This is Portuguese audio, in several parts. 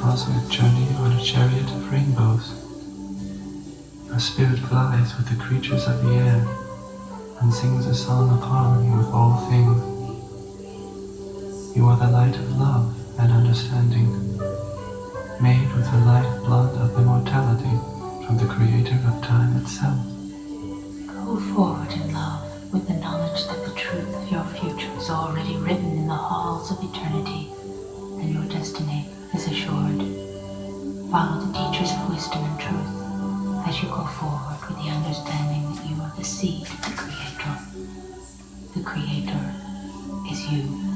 cosmic journey on a chariot of rainbows. Your spirit flies with the creatures of the air and sings a song of harmony with all things. You are the light of love and understanding, made with the lifeblood of immortality from the creator of time itself. Go forward in love with the knowledge that the truth of your future is already written in the halls of eternity, and your destiny is assured. Follow the teachers of wisdom and truth as you go forward with the understanding that you are the seed of the Creator. The Creator is you.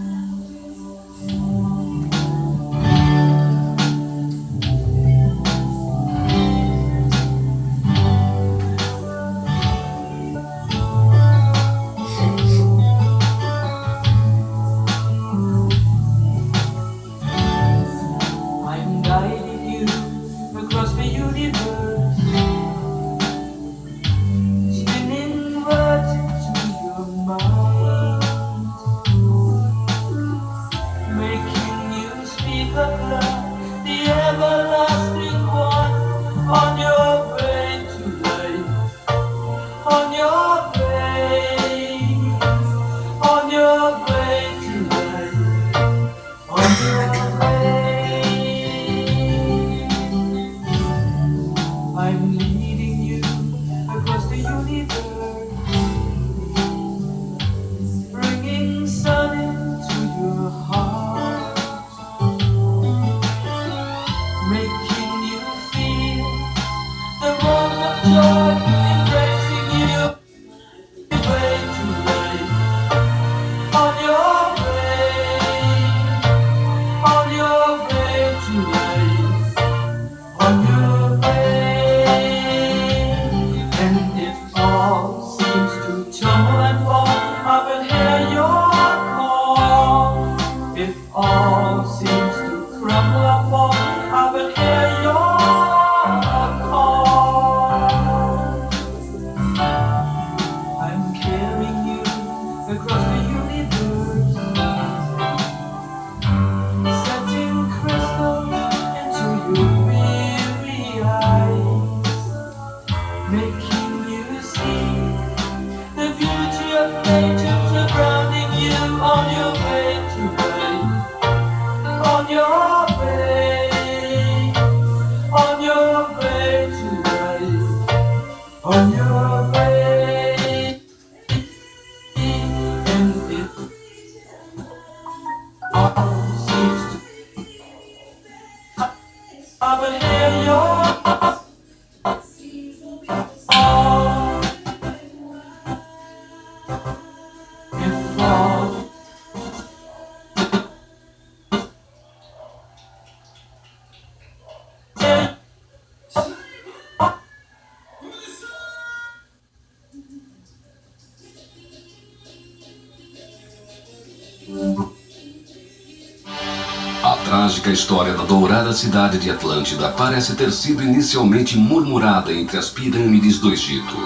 A trágica história da dourada cidade de Atlântida parece ter sido inicialmente murmurada entre as pirâmides do Egito.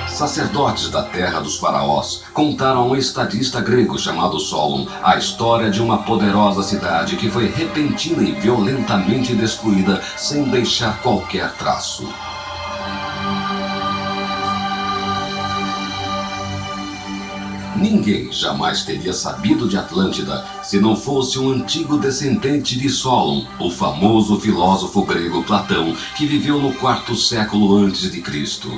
Sacerdotes da terra dos faraós contaram a um estadista grego chamado Solon a história de uma poderosa cidade que foi repentina e violentamente destruída sem deixar qualquer traço. Ninguém jamais teria sabido de Atlântida se não fosse um antigo descendente de Solon, o famoso filósofo grego Platão, que viveu no quarto século antes de Cristo.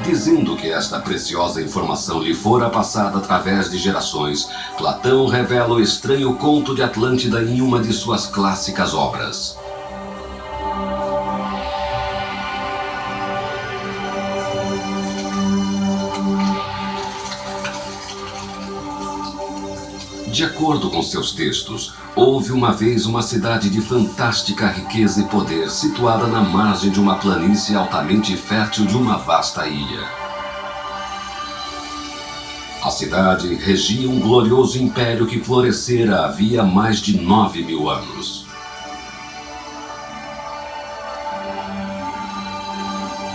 Dizendo que esta preciosa informação lhe fora passada através de gerações, Platão revela o estranho conto de Atlântida em uma de suas clássicas obras. De acordo com seus textos, houve uma vez uma cidade de fantástica riqueza e poder situada na margem de uma planície altamente fértil de uma vasta ilha. A cidade regia um glorioso império que florescera havia mais de 9.000 anos.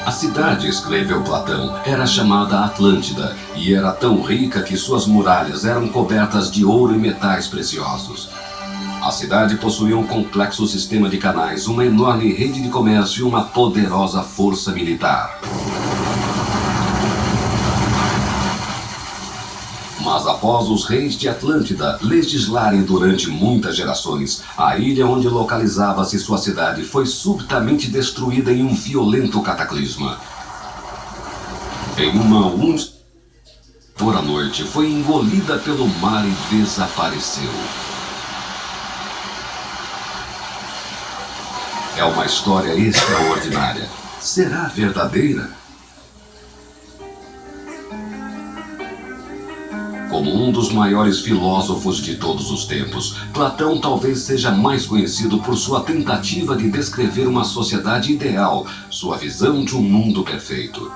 A cidade, escreveu Platão, era chamada Atlântida e era tão rica que suas muralhas eram cobertas de ouro e metais preciosos. A cidade possuía um complexo sistema de canais, uma enorme rede de comércio e uma poderosa força militar. Mas após os reis de Atlântida legislarem durante muitas gerações, a ilha onde localizava-se sua cidade foi subitamente destruída em um violento cataclisma. Em uma única noite, foi engolida pelo mar e desapareceu. É uma história extraordinária. Será verdadeira? Como um dos maiores filósofos de todos os tempos, Platão talvez seja mais conhecido por sua tentativa de descrever uma sociedade ideal, sua visão de um mundo perfeito.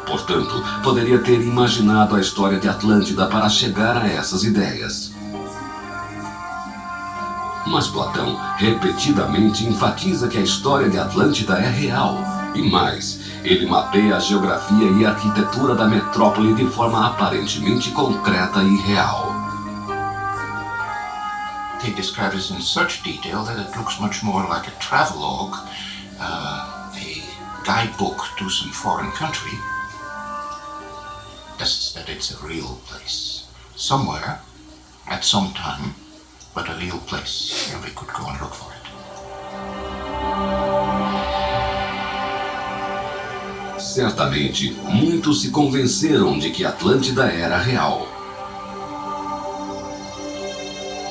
Portanto, poderia ter imaginado a história de Atlântida para chegar a essas ideias. Mas Platão repetidamente enfatiza que a história de Atlântida é real. E mais, ele mapeia a geografia e a arquitetura da metrópole de forma aparentemente concreta e real. He describes it in such detail that it looks much more like a travelogue, a guidebook to some foreign country. That it's a real place. Somewhere, at some time, but a real place, and we could go and look for it. Certamente, muitos se convenceram de que Atlântida era real.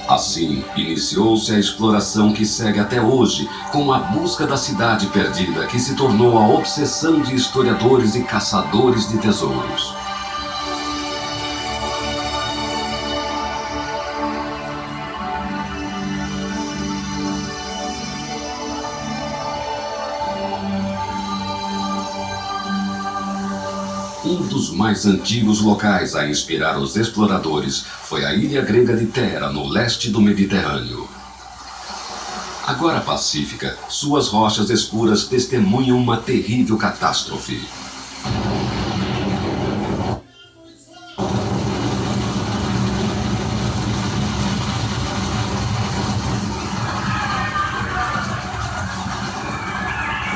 Assim, iniciou-se a exploração que segue até hoje, com a busca da cidade perdida, que se tornou a obsessão de historiadores e caçadores de tesouros. Um dos mais antigos locais a inspirar os exploradores foi a ilha grega de Thera, no leste do Mediterrâneo. Agora pacífica, suas rochas escuras testemunham uma terrível catástrofe.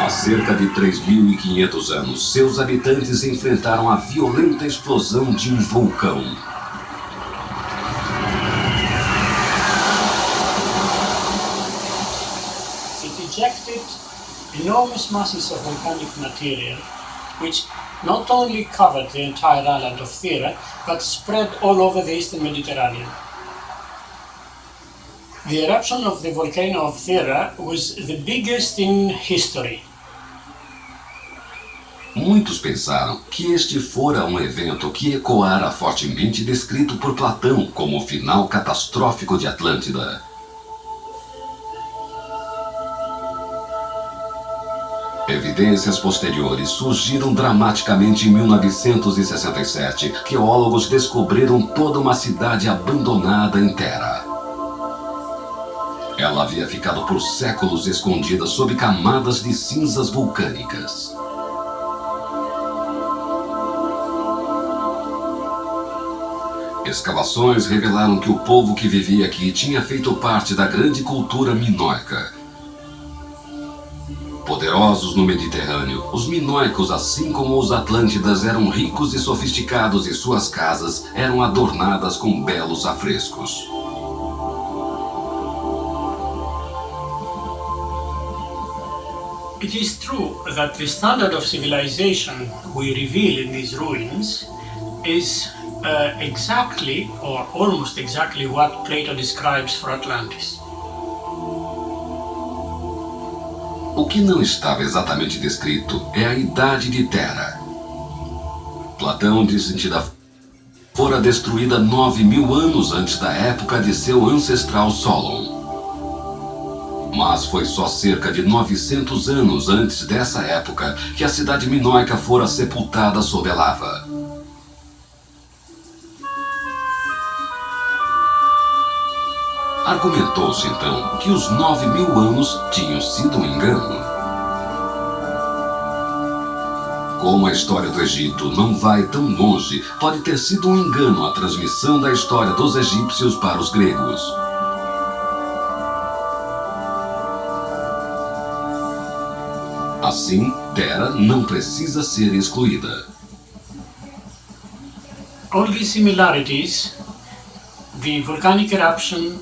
Há cerca de 3.500 anos, seus habitantes enfrentaram a violenta explosão de um vulcão. It ejected enormous masses of volcanic material, which not only covered the entire island of Thera, but spread all over the eastern Mediterranean. The eruption of the volcano of Thera was the biggest in history. Muitos pensaram que este fora um evento que ecoara fortemente descrito por Platão como o final catastrófico de Atlântida. Evidências posteriores surgiram dramaticamente em 1967. Geólogos descobriram toda uma cidade abandonada em Thera. Ela havia ficado por séculos escondida sob camadas de cinzas vulcânicas. Escavações revelaram que o povo que vivia aqui tinha feito parte da grande cultura minoica. Poderosos no Mediterrâneo, os minoicos, assim como os atlântidas, eram ricos e sofisticados e suas casas eram adornadas com belos afrescos. It is true that the standard of civilization we reveal in these ruins is exactly, or almost exactly, what Plato describes for Atlantis. O que não estava exatamente descrito é a idade de Thera. Platão disse que fora destruída 9.000 anos antes da época de seu ancestral Solon. Mas foi só cerca de 900 anos antes dessa época que a cidade minoica fora sepultada sob a lava. Argumentou-se então que os 9.000 anos tinham sido um engano. Como a história do Egito não vai tão longe, pode ter sido um engano a transmissão da história dos egípcios para os gregos. Assim, Thera não precisa ser excluída. All these similarities, the volcanic eruption,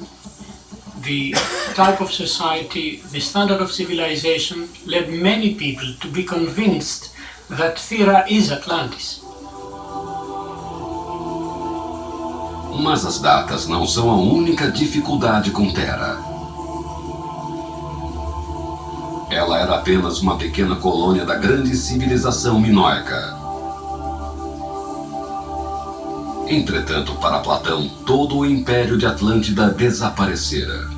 the type of society, the standard of civilization, led many people to be convinced that Thera is Atlantis. Mas as datas não são a única dificuldade com Thera. Ela era apenas uma pequena colônia da grande civilização minoica. Entretanto, para Platão, todo o império de Atlântida desaparecera.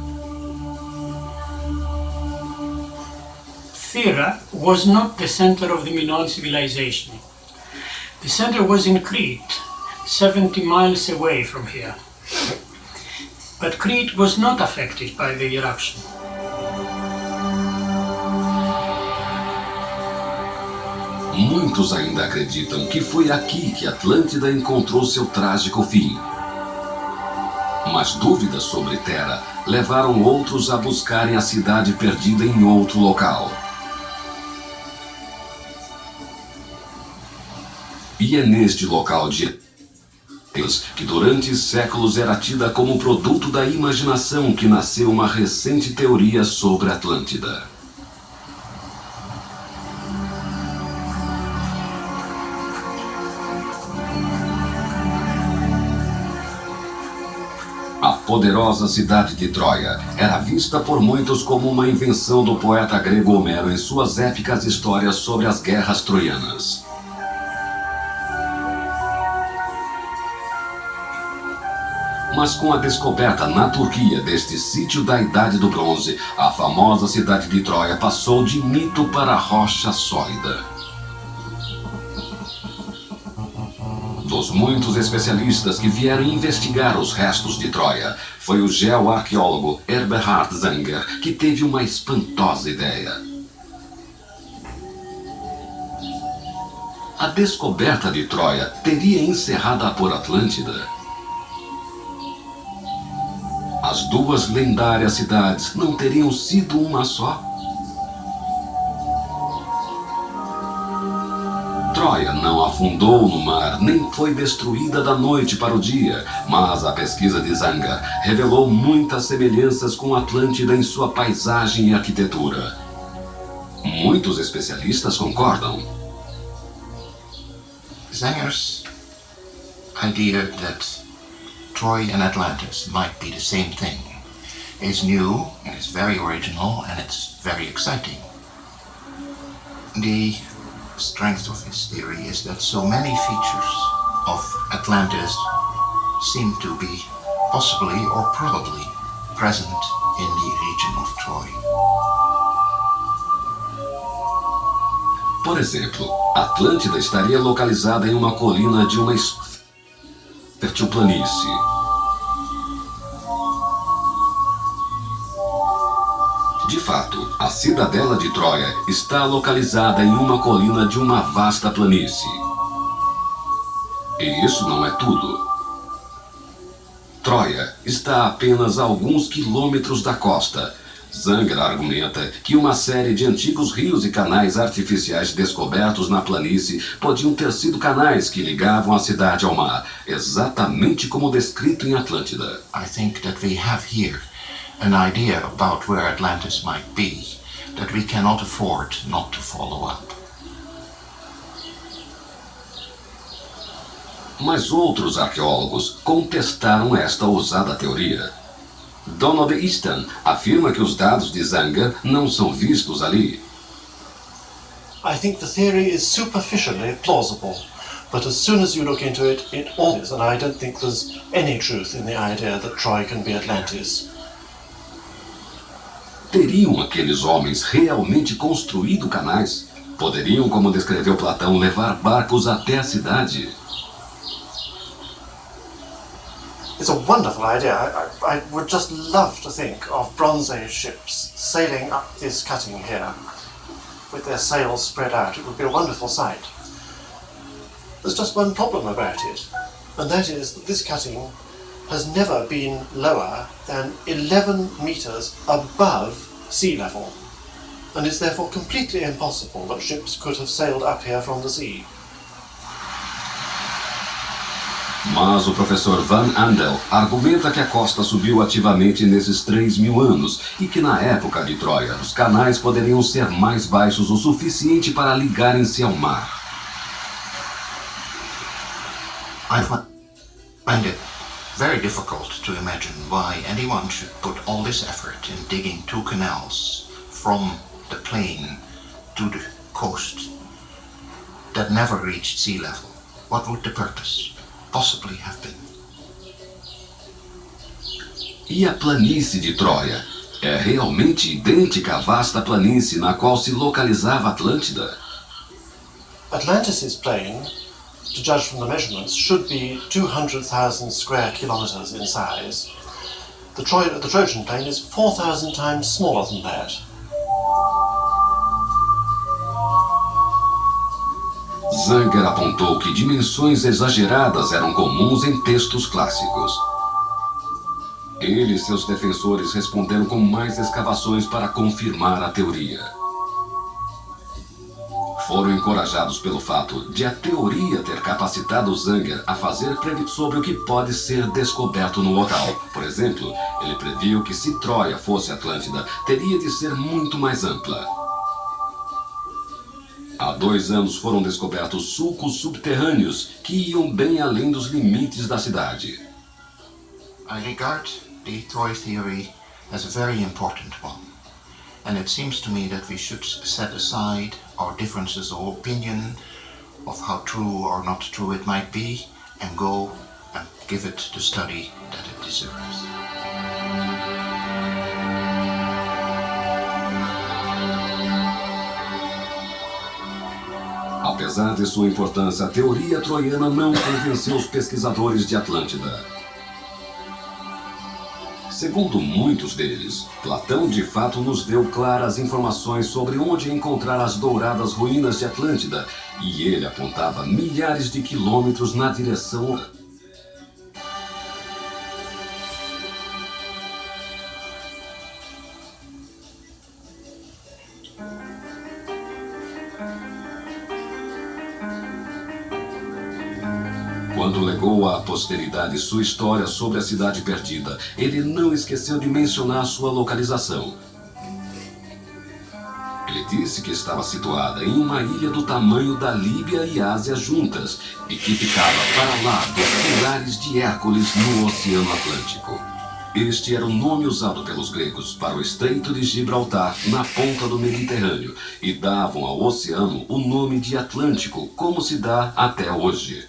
Thera was not the center of the Minoan civilization. The center was in Crete, 70 miles away from here. But Crete was not affected by the eruption. Muitos ainda acreditam que foi aqui que Atlântida encontrou seu trágico fim. Mas dúvidas sobre Thera levaram outros a buscarem a cidade perdida em outro local. E é neste local de que durante séculos era tida como produto da imaginação que nasceu uma recente teoria sobre Atlântida. A poderosa cidade de Troia era vista por muitos como uma invenção do poeta grego Homero em suas épicas histórias sobre as guerras troianas. Mas com a descoberta na Turquia deste sítio da Idade do Bronze, a famosa cidade de Troia passou de mito para rocha sólida. Dos muitos especialistas que vieram investigar os restos de Troia, foi o geoarqueólogo Eberhard Zanger que teve uma espantosa ideia. A descoberta de Troia teria encerrado por Atlântida. As duas lendárias cidades não teriam sido uma só? Troia não afundou no mar, nem foi destruída da noite para o dia, mas a pesquisa de Zanger revelou muitas semelhanças com Atlântida em sua paisagem e arquitetura. Muitos especialistas concordam. Zanger's idea that Troy and Atlantis might be the same thing is new and it's very original and it's very exciting. The strength of his theory is that so many features of Atlantis seem to be possibly or probably present in the region of Troy. Por exemplo, Atlântida estaria localizada em uma colina de uma fértil planície. De fato, a cidadela de Troia está localizada em uma colina de uma vasta planície. E isso não é tudo. Troia está a apenas alguns quilômetros da costa. Zanger argumenta que uma série de antigos rios e canais artificiais descobertos na planície podiam ter sido canais que ligavam a cidade ao mar, exatamente como descrito em Atlântida. I think that we have here an idea about where Atlantis might be that we cannot afford not to follow up. Mas outros arqueólogos contestaram esta ousada teoria. Donald Easton afirma que os dados de Zanger não são vistos ali. I think the theory is superficially plausible, but as soon as you look into it, it all is, and I don't think there's any truth in the idea that Troy can be Atlantis. Teriam aqueles homens realmente construído canais? Poderiam, como descreveu Platão, levar barcos até a cidade? It's a wonderful idea. I would just love to think of Bronze Age ships sailing up this cutting here with their sails spread out. It would be a wonderful sight. There's just one problem about it, and that is that this cutting has never been lower than 11 meters above sea level, and it's therefore completely impossible that ships could have sailed up here from the sea. Mas o professor Van Andel argumenta que a costa subiu ativamente nesses 3.000 anos e que na época de Troia os canais poderiam ser mais baixos o suficiente para ligarem-se ao mar. I find it very difficult to imagine why anyone should put all this effort in digging 2 canals from the plain to the coast that never reached sea level. What would the purpose possibly have been? E a planície de Troia é realmente idêntica à vasta planície na qual se localizava Atlântida? Atlantis' plain, to judge from the measurements, should be 200,000 square kilometers in size. The Trojan plain is 4,000 times smaller than that. Zanger apontou que dimensões exageradas eram comuns em textos clássicos. Ele e seus defensores responderam com mais escavações para confirmar a teoria. Foram encorajados pelo fato de a teoria ter capacitado Zanger a fazer previsões sobre o que pode ser descoberto no local. Por exemplo, ele previu que se Troia fosse Atlântida, teria de ser muito mais ampla. Há 2 anos foram descobertos sulcos subterrâneos que iam bem além dos limites da cidade. I regard the Troy theory as a very important one, and it seems to me that we should set aside our differences of opinion of how true or not true it might be and go and give it the study that it deserves. Apesar de sua importância, a teoria troiana não convenceu os pesquisadores de Atlântida. Segundo muitos deles, Platão de fato nos deu claras informações sobre onde encontrar as douradas ruínas de Atlântida, e ele apontava milhares de quilômetros na direção. Quando legou à posteridade sua história sobre a cidade perdida, ele não esqueceu de mencionar sua localização. Ele disse que estava situada em uma ilha do tamanho da Líbia e Ásia juntas e que ficava para lá dos pilares de Hércules no Oceano Atlântico. Este era o nome usado pelos gregos para o Estreito de Gibraltar, na ponta do Mediterrâneo, e davam ao oceano o nome de Atlântico, como se dá até hoje.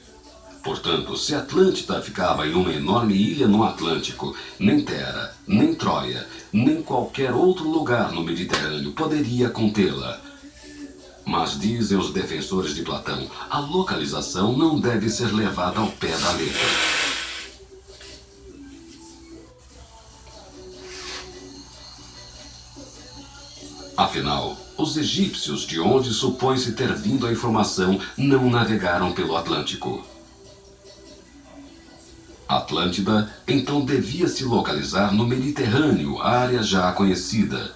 Portanto, se Atlântida ficava em uma enorme ilha no Atlântico, nem Terra, nem Troia, nem qualquer outro lugar no Mediterrâneo poderia contê-la. Mas, dizem os defensores de Platão, a localização não deve ser levada ao pé da letra. Afinal, os egípcios, de onde supõe-se ter vindo a informação, não navegaram pelo Atlântico. Atlântida, então, devia se localizar no Mediterrâneo, área já conhecida.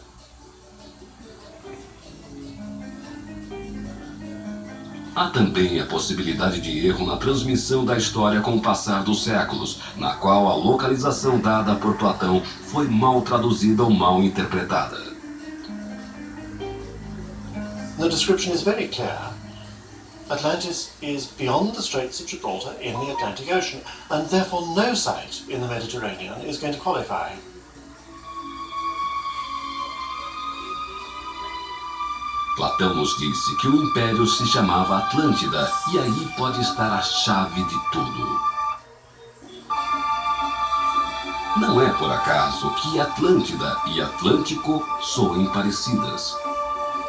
Há também a possibilidade de erro na transmissão da história com o passar dos séculos, na qual a localização dada por Platão foi mal traduzida ou mal interpretada. The description is very clear. Atlantis is beyond the Straits of Gibraltar in the Atlantic Ocean, and therefore no site in the Mediterranean is going to qualify. Platão nos disse que o império se chamava Atlântida, e aí pode estar a chave de tudo. Não é por acaso que Atlântida e Atlântico soem parecidas.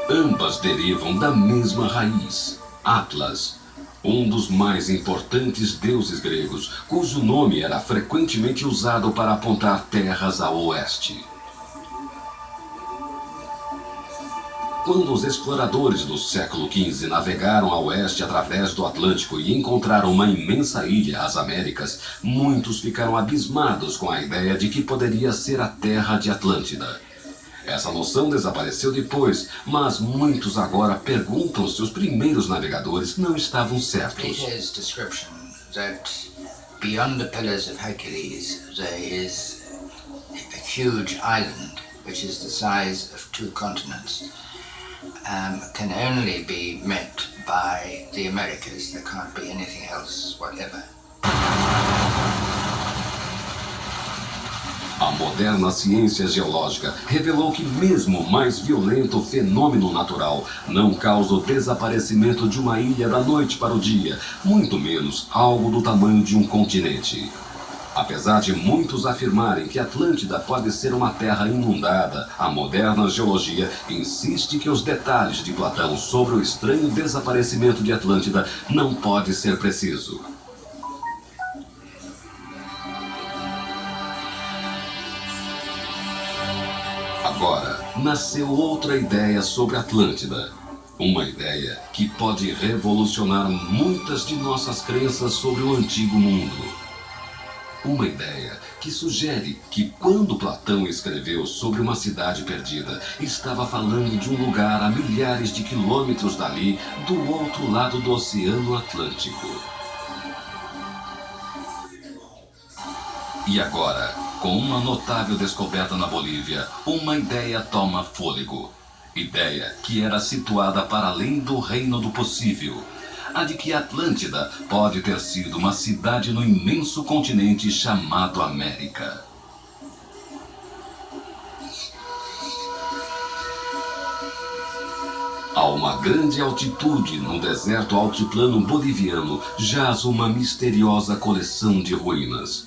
Ambas derivam da mesma raiz, Atlas, um dos mais importantes deuses gregos, cujo nome era frequentemente usado para apontar terras ao oeste. Quando os exploradores do século XV navegaram a oeste através do Atlântico e encontraram uma imensa ilha, as Américas, muitos ficaram abismados com a ideia de que poderia ser a terra de Atlântida. Essa noção desapareceu depois, mas muitos agora perguntam se os primeiros navegadores não estavam certos. Peter's description that beyond the Pillars of Hercules there is a huge island which is the size of 2 continents can only be met by the Americas. There can't be anything else whatever. A moderna ciência geológica revelou que mesmo o mais violento fenômeno natural não causa o desaparecimento de uma ilha da noite para o dia, muito menos algo do tamanho de um continente. Apesar de muitos afirmarem que Atlântida pode ser uma terra inundada, a moderna geologia insiste que os detalhes de Platão sobre o estranho desaparecimento de Atlântida não pode ser preciso. Agora, nasceu outra ideia sobre Atlântida. Uma ideia que pode revolucionar muitas de nossas crenças sobre o antigo mundo. Uma ideia que sugere que quando Platão escreveu sobre uma cidade perdida, estava falando de um lugar a milhares de quilômetros dali, do outro lado do Oceano Atlântico. E agora, com uma notável descoberta na Bolívia, uma ideia toma fôlego. Ideia que era situada para além do reino do possível. A de que Atlântida pode ter sido uma cidade no imenso continente chamado América. A uma grande altitude, no deserto altiplano boliviano, jaz uma misteriosa coleção de ruínas.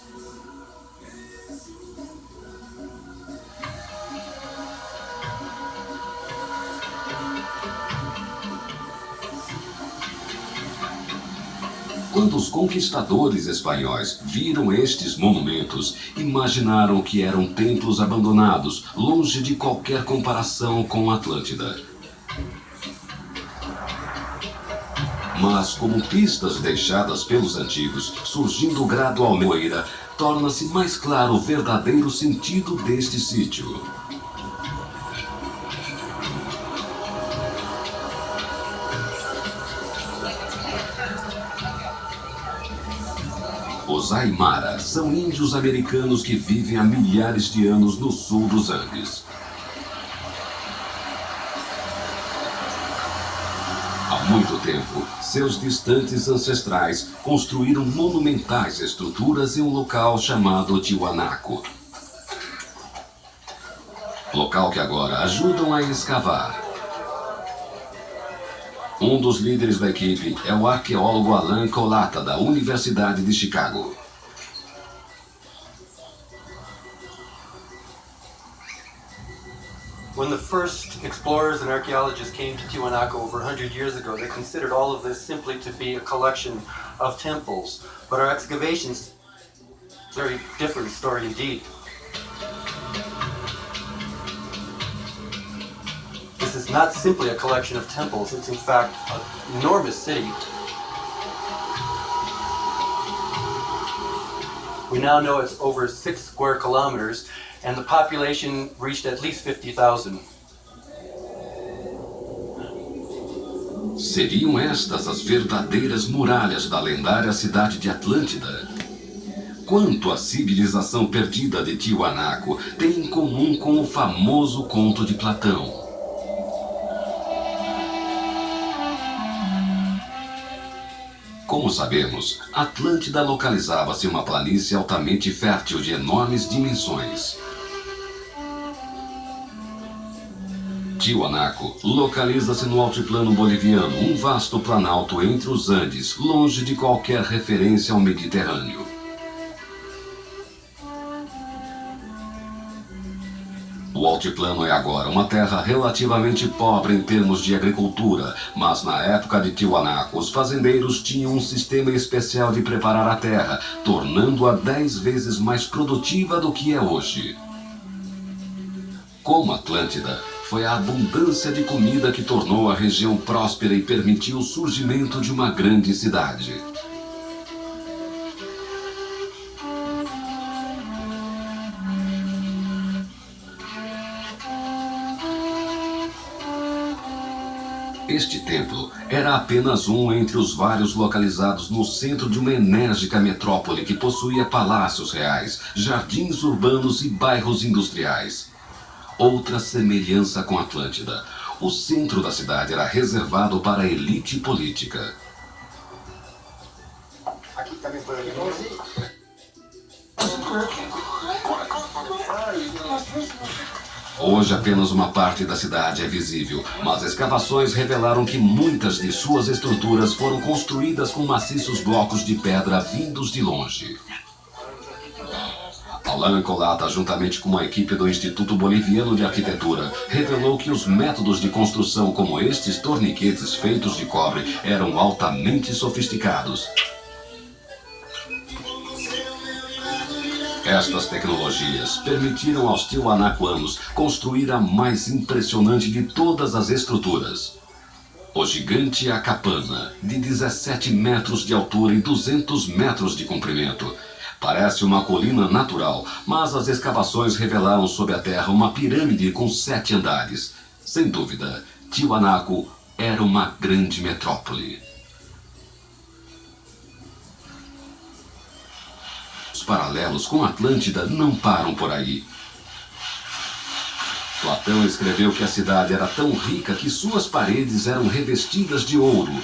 Quando os conquistadores espanhóis viram estes monumentos, imaginaram que eram templos abandonados, longe de qualquer comparação com Atlântida. Mas, como pistas deixadas pelos antigos, surgindo gradualmente, torna-se mais claro o verdadeiro sentido deste sítio. Os Aymara são índios americanos que vivem há milhares de anos no sul dos Andes. Há muito tempo, seus distantes ancestrais construíram monumentais estruturas em um local chamado Tiwanaku. Local que agora ajudam a escavar. Um dos líderes da equipe é o arqueólogo Alan Colata, da Universidade de Chicago. When the first explorers and archaeologists came to Tiwanaku over 100 years ago, they considered all of this simply to be a collection of temples. But our excavations, very different story indeed. This is not simply a collection of temples, it's in fact an enormous city. We now know it's over 6 square kilometers, and the population reached at least 50,000. Seriam estas as verdadeiras muralhas da lendária cidade de Atlântida? Quanto a civilização perdida de Tiwanaku tem em comum com o famoso conto de Platão? Como sabemos, Atlântida localizava-se em uma planície altamente fértil de enormes dimensões. Tiwanaku localiza-se no altiplano boliviano, um vasto planalto entre os Andes, longe de qualquer referência ao Mediterrâneo. O altiplano é agora uma terra relativamente pobre em termos de agricultura, mas na época de Tiwanaku, os fazendeiros tinham um sistema especial de preparar a terra, tornando-a 10 vezes mais produtiva do que é hoje. Como Atlântida, foi a abundância de comida que tornou a região próspera e permitiu o surgimento de uma grande cidade. Este templo era apenas um entre os vários localizados no centro de uma enérgica metrópole que possuía palácios reais, jardins urbanos e bairros industriais. Outra semelhança com Atlântida. O centro da cidade era reservado para a elite política. Aqui também foi ali. Hoje apenas uma parte da cidade é visível, mas escavações revelaram que muitas de suas estruturas foram construídas com maciços blocos de pedra vindos de longe. Alain Colata, juntamente com uma equipe do Instituto Boliviano de Arquitetura, revelou que os métodos de construção como estes torniquetes feitos de cobre eram altamente sofisticados. Estas tecnologias permitiram aos tiwanakuanos construir a mais impressionante de todas as estruturas. O gigante Acapana, de 17 metros de altura e 200 metros de comprimento. Parece uma colina natural, mas as escavações revelaram sob a terra uma pirâmide com 7 andares. Sem dúvida, Tiwanaku era uma grande metrópole. Os paralelos com Atlântida não param por aí. Platão escreveu que a cidade era tão rica que suas paredes eram revestidas de ouro.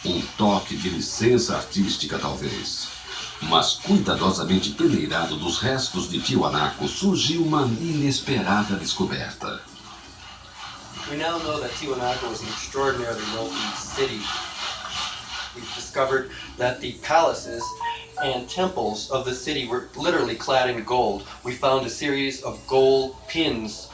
Um toque de licença artística, talvez. Mas cuidadosamente peneirado dos restos de Tiwanaku, surgiu uma inesperada descoberta. We now know that Tiwanaku was an extraordinarily wealthy city. We've discovered that the palaces and temples of the city were literally clad in gold. We found a series of gold pins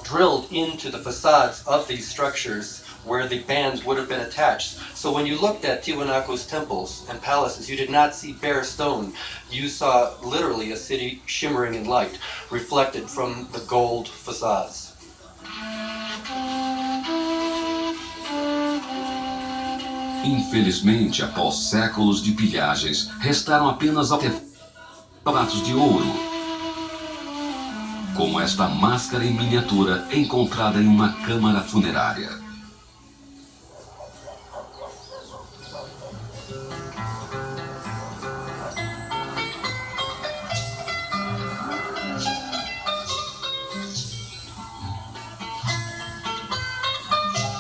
drilled into the facades of these structures where the bands would have been attached. So when you looked at Tiwanaku's temples and palaces, you did not see bare stone. You saw literally a city shimmering in light, reflected from the gold facades. Infelizmente, após séculos de pilhagens, restaram apenas artefatos de ouro, como esta máscara em miniatura encontrada em uma câmara funerária.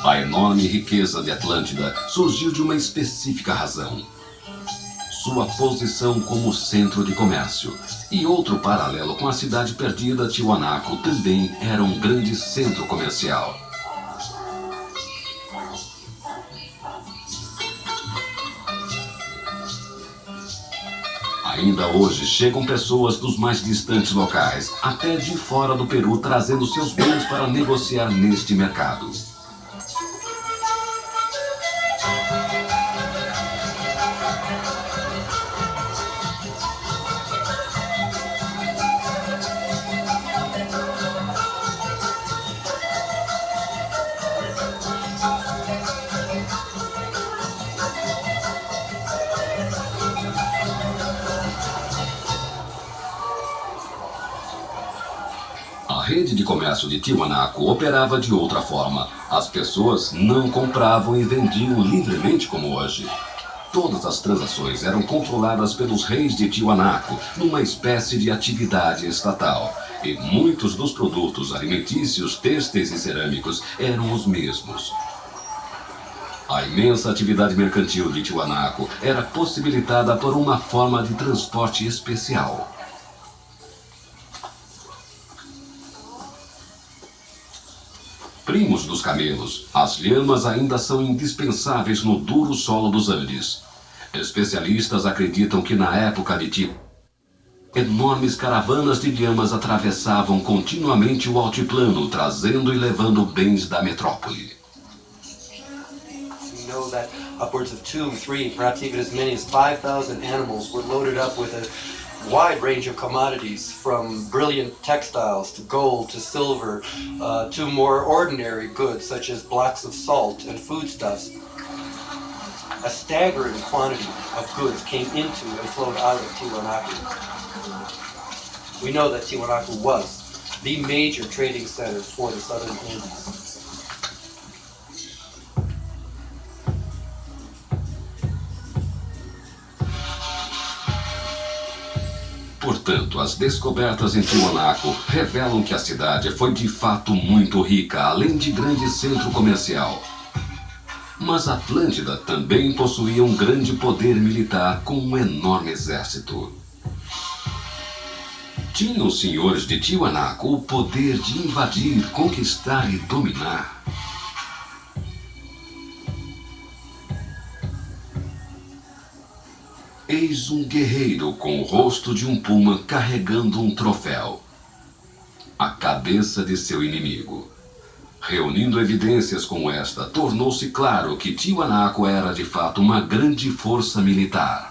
A enorme riqueza de Atlântida surgiu de uma específica razão. Sua posição como centro de comércio. E outro paralelo com a cidade perdida, Tiwanaku também era um grande centro comercial. Ainda hoje chegam pessoas dos mais distantes locais, até de fora do Peru, trazendo seus bens para negociar neste mercado. A rede de comércio de Tiwanaku operava de outra forma. As pessoas não compravam e vendiam livremente como hoje. Todas as transações eram controladas pelos reis de Tiwanaku, numa espécie de atividade estatal. E muitos dos produtos alimentícios, têxteis e cerâmicos eram os mesmos. A imensa atividade mercantil de Tiwanaku era possibilitada por uma forma de transporte especial. Primos dos camelos, as lhamas ainda são indispensáveis no duro solo dos Andes. Especialistas acreditam que na época de Tiwanaku, enormes caravanas de lhamas atravessavam continuamente o altiplano, trazendo e levando bens da metrópole. We know that upwards of 2, 3, perhaps even as many as 5,000 animals were loaded up with wide range of commodities, from brilliant textiles to gold to silver to more ordinary goods such as blocks of salt and foodstuffs. A staggering quantity of goods came into and flowed out of Tiwanaku. We know that Tiwanaku was the major trading center for the southern Andes. Portanto, as descobertas em Tiwanaku revelam que a cidade foi de fato muito rica, além de grande centro comercial. Mas Atlântida também possuía um grande poder militar com um enorme exército. Tinham os senhores de Tiwanaku o poder de invadir, conquistar e dominar. Eis um guerreiro com o rosto de um puma carregando um troféu. A cabeça de seu inimigo. Reunindo evidências como esta, tornou-se claro que Tiwanaku era de fato uma grande força militar.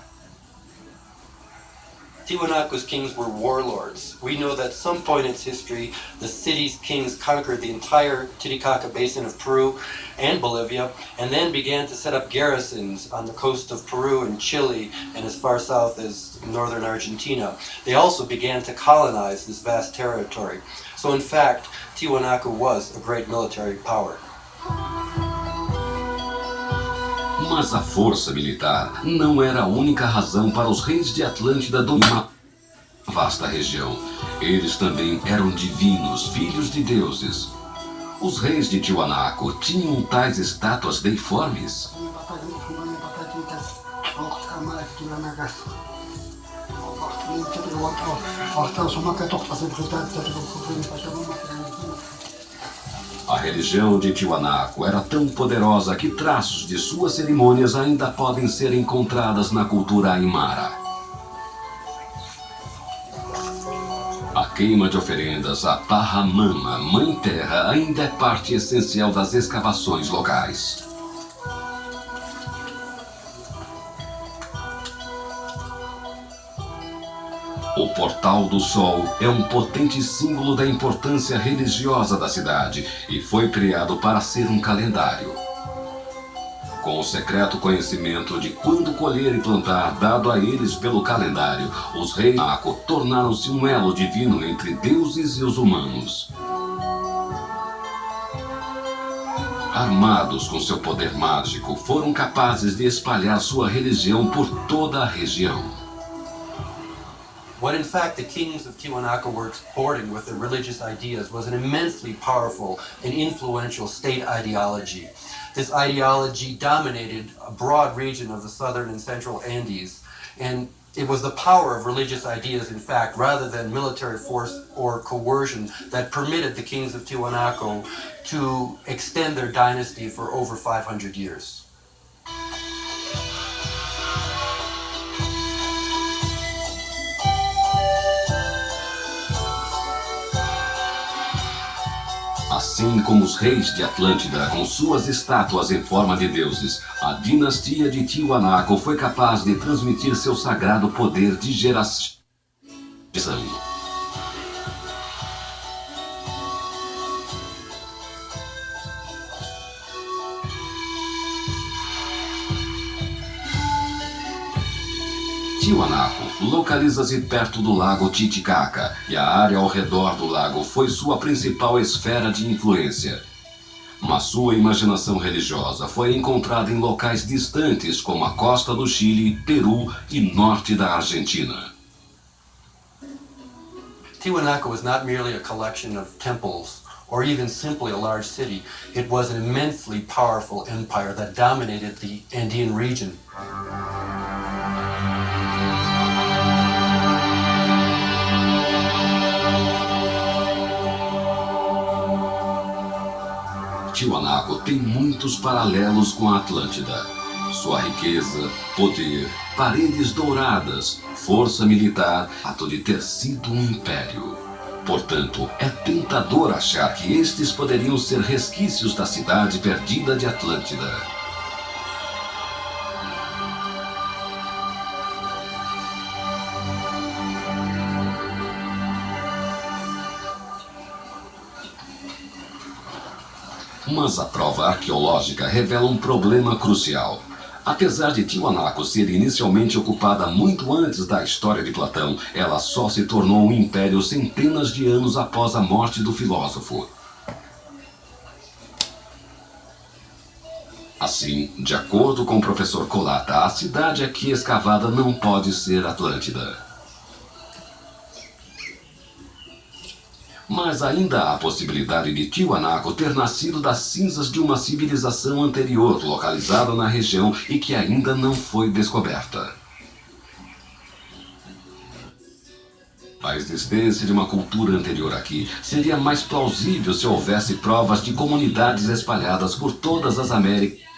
Tiwanaku's kings were warlords. We know that at some point in its history, the city's kings conquered the entire Titicaca Basin of Peru and Bolivia, and then began to set up garrisons on the coast of Peru and Chile and as far south as northern Argentina. They also began to colonize this vast territory. So in fact, Tiwanaku was a great military power. Mas a força militar não era a única razão para os reis de Atlântida dominar uma vasta região. Eles também eram divinos, filhos de deuses. Os reis de Tiwanaku tinham tais estátuas deiformes. A religião de Tiwanaku era tão poderosa que traços de suas cerimônias ainda podem ser encontradas na cultura aimara. A queima de oferendas à Pahamama, Mãe Terra, ainda é parte essencial das escavações locais. O Portal do Sol é um potente símbolo da importância religiosa da cidade e foi criado para ser um calendário. Com o secreto conhecimento de quando colher e plantar dado a eles pelo calendário, os reis de Tiwanaku tornaram-se um elo divino entre deuses e os humanos. Armados com seu poder mágico, foram capazes de espalhar sua religião por toda a região. What in fact the kings of Tiwanaku were exporting with their religious ideas was an immensely powerful and influential state ideology. This ideology dominated a broad region of the southern and central Andes, and it was the power of religious ideas, in fact, rather than military force or coercion, that permitted the kings of Tiwanaku to extend their dynasty for over 500 years. Assim como os reis de Atlântida, com suas estátuas em forma de deuses, a dinastia de Tiwanaku foi capaz de transmitir seu sagrado poder de geração. Tiwanaku localiza-se perto do lago Titicaca e a área ao redor do lago foi sua principal esfera de influência. Mas sua imaginação religiosa foi encontrada em locais distantes como a costa do Chile, Peru e norte da Argentina. Tiwanaku was not merely a collection of temples or even simply a large city. It was an immensely powerful empire that dominated the Andean region. Tiwanaku tem muitos paralelos com a Atlântida. Sua riqueza, poder, paredes douradas, força militar, ato de ter sido um império. Portanto, é tentador achar que estes poderiam ser resquícios da cidade perdida de Atlântida. Mas a prova arqueológica revela um problema crucial. Apesar de Tiwanaku ser inicialmente ocupada muito antes da história de Platão, ela só se tornou um império centenas de anos após a morte do filósofo. Assim, de acordo com o professor Colata, a cidade aqui escavada não pode ser Atlântida. Mas ainda há a possibilidade de Tiwanaku ter nascido das cinzas de uma civilização anterior localizada na região e que ainda não foi descoberta. A existência de uma cultura anterior aqui seria mais plausível se houvesse provas de comunidades espalhadas por todas as Américas.